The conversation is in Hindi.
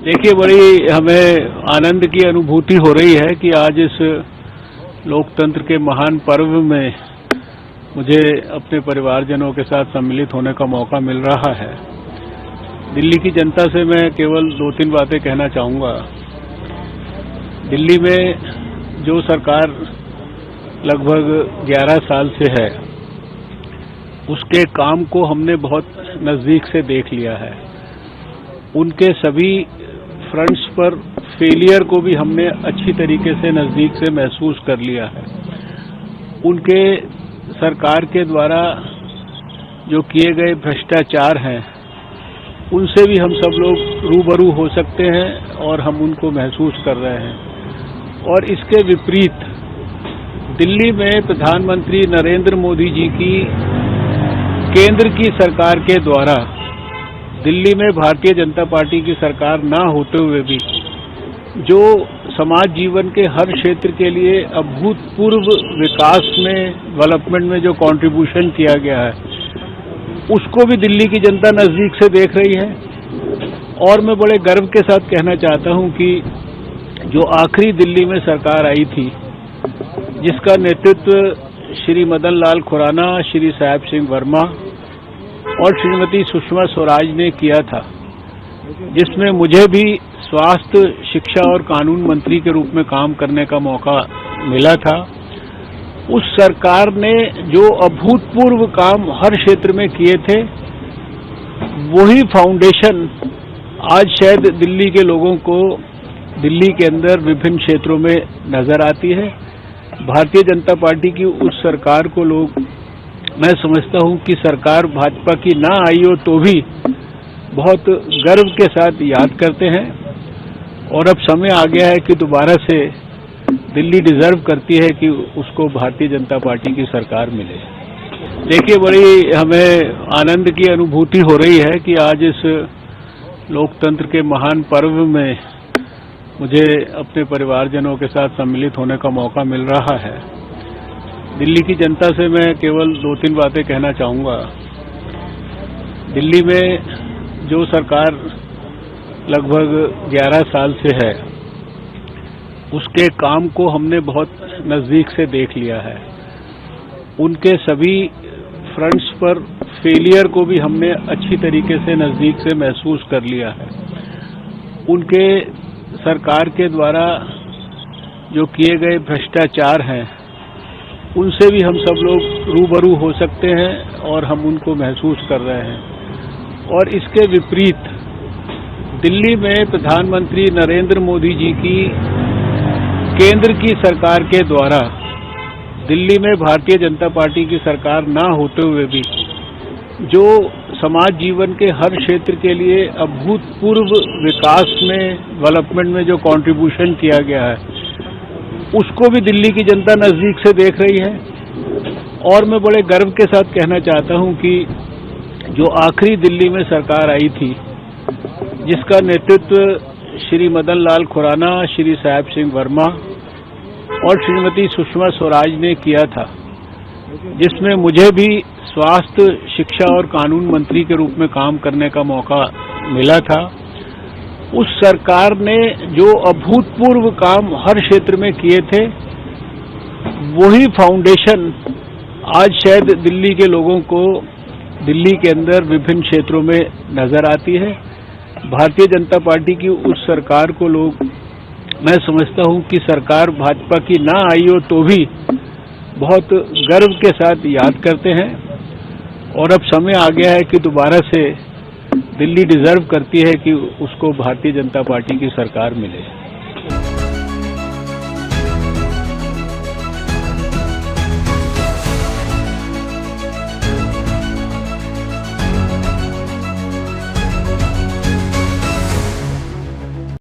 देखिए, बड़ी हमें आनंद की अनुभूति हो रही है कि आज इस लोकतंत्र के महान पर्व में मुझे अपने परिवारजनों के साथ सम्मिलित होने का मौका मिल रहा है। दिल्ली की जनता से मैं केवल 2-3 बातें कहना चाहूँगा। दिल्ली में जो सरकार लगभग 11 साल से है, उसके काम को हमने बहुत नज़दीक से देख लिया है। उनके सभी फ्रंट्स पर फेलियर को भी हमने अच्छी तरीके से नज़दीक से महसूस कर लिया है। उनके सरकार के द्वारा जो किए गए भ्रष्टाचार हैं, उनसे भी हम सब लोग रूबरू हो सकते हैं और हम उनको महसूस कर रहे हैं। और इसके विपरीत दिल्ली में प्रधानमंत्री नरेंद्र मोदी जी की केंद्र की सरकार के द्वारा दिल्ली में भारतीय जनता पार्टी की सरकार ना होते हुए भी जो समाज जीवन के हर क्षेत्र के लिए अभूतपूर्व विकास में, डेवलपमेंट में जो कंट्रीब्यूशन किया गया है, उसको भी दिल्ली की जनता नज़दीक से देख रही है। और मैं बड़े गर्व के साथ कहना चाहता हूं कि जो आखिरी दिल्ली में सरकार आई थी, जिसका नेतृत्व श्री मदन लाल खुराना, श्री साहेब सिंह वर्मा और श्रीमती सुषमा स्वराज ने किया था, जिसमें मुझे भी स्वास्थ्य, शिक्षा और कानून मंत्री के रूप में काम करने का मौका मिला था। उस सरकार ने जो अभूतपूर्व काम हर क्षेत्र में किए थे, वही फाउंडेशन आज शायद दिल्ली के लोगों को दिल्ली के अंदर विभिन्न क्षेत्रों में नजर आती है। भारतीय जनता पार्टी की उस सरकार को लोग, मैं समझता हूं कि सरकार भाजपा की ना आई हो तो भी बहुत गर्व के साथ याद करते हैं। और अब समय आ गया है कि दोबारा से दिल्ली डिजर्व करती है कि उसको भारतीय जनता पार्टी की सरकार मिले। देखिए, बड़ी हमें आनंद की अनुभूति हो रही है कि आज इस लोकतंत्र के महान पर्व में मुझे अपने परिवारजनों के साथ सम्मिलित होने का मौका मिल रहा है। दिल्ली की जनता से मैं केवल 2-3 बातें कहना चाहूँगा। दिल्ली में जो सरकार लगभग 11 साल से है, उसके काम को हमने बहुत नज़दीक से देख लिया है। उनके सभी फ्रंट्स पर फेलियर को भी हमने अच्छी तरीके से नज़दीक से महसूस कर लिया है। उनके सरकार के द्वारा जो किए गए भ्रष्टाचार हैं, उनसे भी हम सब लोग रूबरू हो सकते हैं और हम उनको महसूस कर रहे हैं। और इसके विपरीत दिल्ली में प्रधानमंत्री नरेंद्र मोदी जी की केंद्र की सरकार के द्वारा दिल्ली में भारतीय जनता पार्टी की सरकार ना होते हुए भी जो समाज जीवन के हर क्षेत्र के लिए अभूतपूर्व विकास में, डेवलपमेंट में जो कंट्रीब्यूशन किया गया है, उसको भी दिल्ली की जनता नज़दीक से देख रही है। और मैं बड़े गर्व के साथ कहना चाहता हूं कि जो आखिरी दिल्ली में सरकार आई थी, जिसका नेतृत्व श्री मदन लाल खुराना, श्री साहेब सिंह वर्मा और श्रीमती सुषमा स्वराज ने किया था, जिसमें मुझे भी स्वास्थ्य, शिक्षा और कानून मंत्री के रूप में काम करने का मौका मिला था। उस सरकार ने जो अभूतपूर्व काम हर क्षेत्र में किए थे, वही फाउंडेशन आज शायद दिल्ली के लोगों को दिल्ली के अंदर विभिन्न क्षेत्रों में नजर आती है। भारतीय जनता पार्टी की उस सरकार को लोग, मैं समझता हूं कि सरकार भाजपा की ना आई हो तो भी बहुत गर्व के साथ याद करते हैं। और अब समय आ गया है कि दोबारा से दिल्ली डिजर्व करती है कि उसको भारतीय जनता पार्टी की सरकार मिले।